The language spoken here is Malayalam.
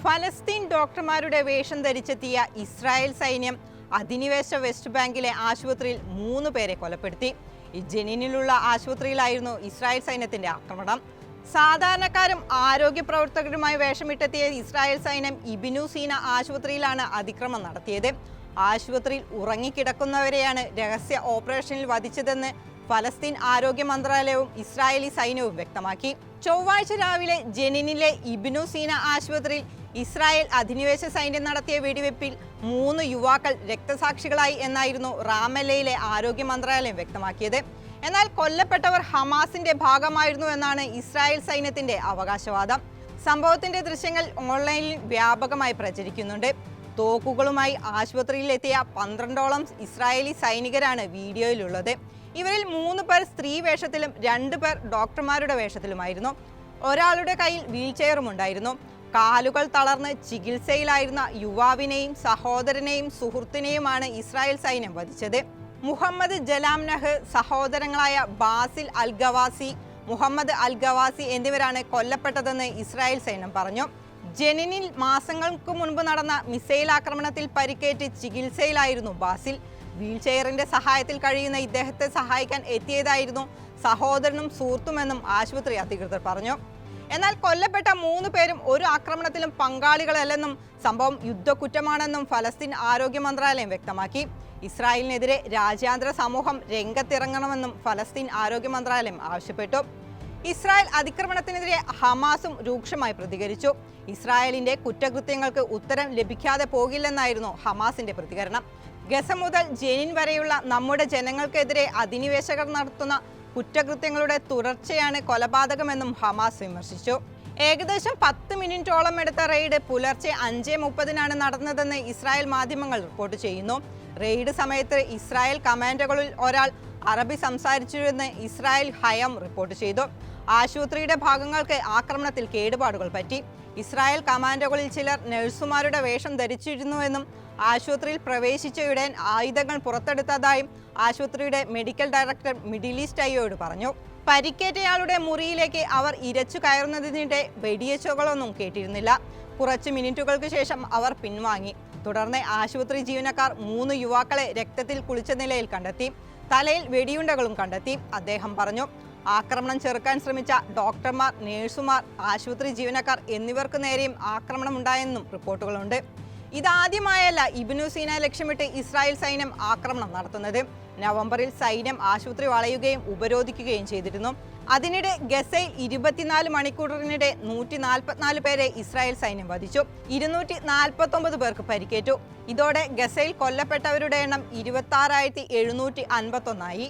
ഫലസ്തീൻ ഡോക്ടർമാരുടെ വേഷം ധരിച്ചെത്തിയ ഇസ്രായേൽ സൈന്യം അധിനിവേശ വെസ്റ്റ് ബാങ്കിലെ ആശുപത്രിയിൽ 3 പേരെ കൊലപ്പെടുത്തി. ജനീനിലുള്ള ആശുപത്രിയിലായിരുന്നു ഇസ്രായേൽ സൈന്യത്തിന്റെ ആക്രമണം. സാധാരണക്കാരും ആരോഗ്യ പ്രവർത്തകരുമായി വേഷമിട്ടെത്തിയ ഇസ്രായേൽ സൈന്യം ഇബ്നു സീന ആശുപത്രിയിലാണ് അതിക്രമം നടത്തിയത്. ആശുപത്രിയിൽ ഉറങ്ങിക്കിടക്കുന്നവരെയാണ് രഹസ്യ ഓപ്പറേഷനിൽ വധിച്ചതെന്ന് ഫലസ്തീൻ ആരോഗ്യ മന്ത്രാലയവും ഇസ്രായേലി സൈന്യവും വ്യക്തമാക്കി. ചൊവ്വാഴ്ച രാവിലെ ജനീനിലെ ഇബ്നു സീന ആശുപത്രിയിൽ ഇസ്രായേൽ അധിനിവേശ സൈന്യം നടത്തിയ വെടിവെപ്പിൽ 3 യുവാക്കൾ രക്തസാക്ഷികളായി എന്നായിരുന്നു റാമല്ലയിലെ ആരോഗ്യ മന്ത്രാലയം വ്യക്തമാക്കിയത്. എന്നാൽ കൊല്ലപ്പെട്ടവർ ഹമാസിന്റെ ഭാഗമായിരുന്നു എന്നാണ് ഇസ്രായേൽ സൈന്യത്തിന്റെ അവകാശവാദം. സംഭവത്തിന്റെ ദൃശ്യങ്ങൾ ഓൺലൈനിൽ വ്യാപകമായി പ്രചരിക്കുന്നുണ്ട്. തോക്കുകളുമായി ആശുപത്രിയിലെത്തിയ 12ഓളം ഇസ്രായേലി സൈനികരാണ് വീഡിയോയിലുള്ളത്. ഇവരിൽ 3 പേർ സ്ത്രീ വേഷത്തിലും 2 പേർ ഡോക്ടർമാരുടെ വേഷത്തിലുമായിരുന്നു. ഒരാളുടെ കയ്യിൽ വീൽചെയറും ഉണ്ടായിരുന്നു. കാലുകൾ തളർന്ന് ചികിത്സയിലായിരുന്ന യുവാവിനെയും സഹോദരനെയും സുഹൃത്തിനെയുമാണ് ഇസ്രായേൽ സൈന്യം വധിച്ചത്. മുഹമ്മദ് ജലാംനഹ്, സഹോദരങ്ങളായ ബാസിൽ അൽ ഗവാസി, മുഹമ്മദ് അൽ ഗവാസി എന്നിവരാണ് കൊല്ലപ്പെട്ടതെന്ന് ഇസ്രായേൽ സൈന്യം പറഞ്ഞു. ജനീനിൽ മാസങ്ങൾക്ക് മുൻപ് നടന്ന മിസൈൽ ആക്രമണത്തിൽ പരിക്കേറ്റ് ചികിത്സയിലായിരുന്നു ബാസിൽ. വീൽചെയറിന്റെ സഹായത്തിൽ കഴിയുന്ന ഇദ്ദേഹത്തെ സഹായിക്കാൻ എത്തിയതായിരുന്നു സഹോദരനും സുഹൃത്തുമെന്നും ആശുപത്രി അധികൃതർ പറഞ്ഞു. എന്നാൽ കൊല്ലപ്പെട്ട 3 പേരും ഒരു ആക്രമണത്തിലും പങ്കാളികളല്ലെന്നും സംഭവം യുദ്ധക്കുറ്റമാണെന്നും ഫലസ്തീൻ ആരോഗ്യ മന്ത്രാലയം വ്യക്തമാക്കി. ഇസ്രായേലിനെതിരെ രാജ്യാന്തര സമൂഹം രംഗത്തിറങ്ങണമെന്നും ഫലസ്തീൻ ആരോഗ്യ മന്ത്രാലയം ആവശ്യപ്പെട്ടു. ഇസ്രായേൽ അതിക്രമണത്തിനെതിരെ ഹമാസും രൂക്ഷമായി പ്രതികരിച്ചു. ഇസ്രായേലിന്റെ കുറ്റകൃത്യങ്ങൾക്ക് ഉത്തരം ലഭിക്കാതെ പോകില്ലെന്നായിരുന്നു ഹമാസിന്റെ പ്രതികരണം. ഗസ മുതൽ ജനീൻ വരെയുള്ള നമ്മുടെ ജനങ്ങൾക്കെതിരെ അധിനിവേശകർ നടത്തുന്ന കുറ്റകൃത്യങ്ങളുടെ തുടർച്ചയാണ് കൊലപാതകമെന്നും ഹമാസ് വിമർശിച്ചു. ഏകദേശം 10 മിനിറ്റോളം എടുത്ത റെയ്ഡ് പുലർച്ചെ 5:30 നടന്നതെന്ന് ഇസ്രായേൽ മാധ്യമങ്ങൾ റിപ്പോർട്ട് ചെയ്യുന്നു. റെയ്ഡ് സമയത്ത് ഇസ്രായേൽ കമാൻഡോകളിൽ ഒരാൾ അറബി സംസാരിച്ചിരുന്നെന്ന് ഇസ്രായേൽ ഹയം റിപ്പോർട്ട് ചെയ്തു. ആശുപത്രിയുടെ ഭാഗങ്ങൾക്ക് ആക്രമണത്തിൽ കേടുപാടുകൾ പറ്റി. ഇസ്രായേൽ കമാൻഡോകളിൽ ചിലർ നഴ്സുമാരുടെ വേഷം ധരിച്ചിരുന്നുവെന്നും ആശുപത്രിയിൽ പ്രവേശിച്ചയുടൻ ആയുധങ്ങൾ പുറത്തെടുത്തതായും ആശുപത്രിയുടെ മെഡിക്കൽ ഡയറക്ടർ മിഡിൽ ഈസ്റ്റ് ഐയോട് പറഞ്ഞു. പരിക്കേറ്റയാളുടെ മുറിയിലേക്ക് അവർ ഇരച്ചു കയറുന്നതിനിടെ വെടിയേച്ചുകളൊന്നും കേട്ടിരുന്നില്ല. കുറച്ച് മിനിറ്റുകൾക്ക് ശേഷം അവർ പിൻവാങ്ങി. തുടർന്ന് ആശുപത്രി ജീവനക്കാർ 3 യുവാക്കളെ രക്തത്തിൽ കുളിച്ച നിലയിൽ കണ്ടെത്തി. തലയിൽ വെടിയുണ്ടകളും കണ്ടെത്തി, അദ്ദേഹം പറഞ്ഞു. ആക്രമണം ചെറുക്കാൻ ശ്രമിച്ച ഡോക്ടർമാർ, നഴ്സുമാർ, ആശുപത്രി ജീവനക്കാർ എന്നിവർക്ക് നേരെയും ആക്രമണമുണ്ടായെന്നും റിപ്പോർട്ടുകളുണ്ട്. ഇതാദ്യമായല്ല ഇബ്നു സീന ലക്ഷ്യമിട്ട് ഇസ്രായേൽ സൈന്യം ആക്രമണം നടത്തുന്നത്. നവംബറിൽ സൈന്യം ആശുപത്രി വളയുകയും ഉപരോധിക്കുകയും ചെയ്തിരുന്നു. അതിനിടെ ഗസയിൽ 24 മണിക്കൂറിനിടെ 144 പേരെ ഇസ്രായേൽ സൈന്യം വധിച്ചു. 249 പേർക്ക് പരിക്കേറ്റു. ഇതോടെ ഗസയിൽ കൊല്ലപ്പെട്ടവരുടെ എണ്ണം 26,751 ആയി.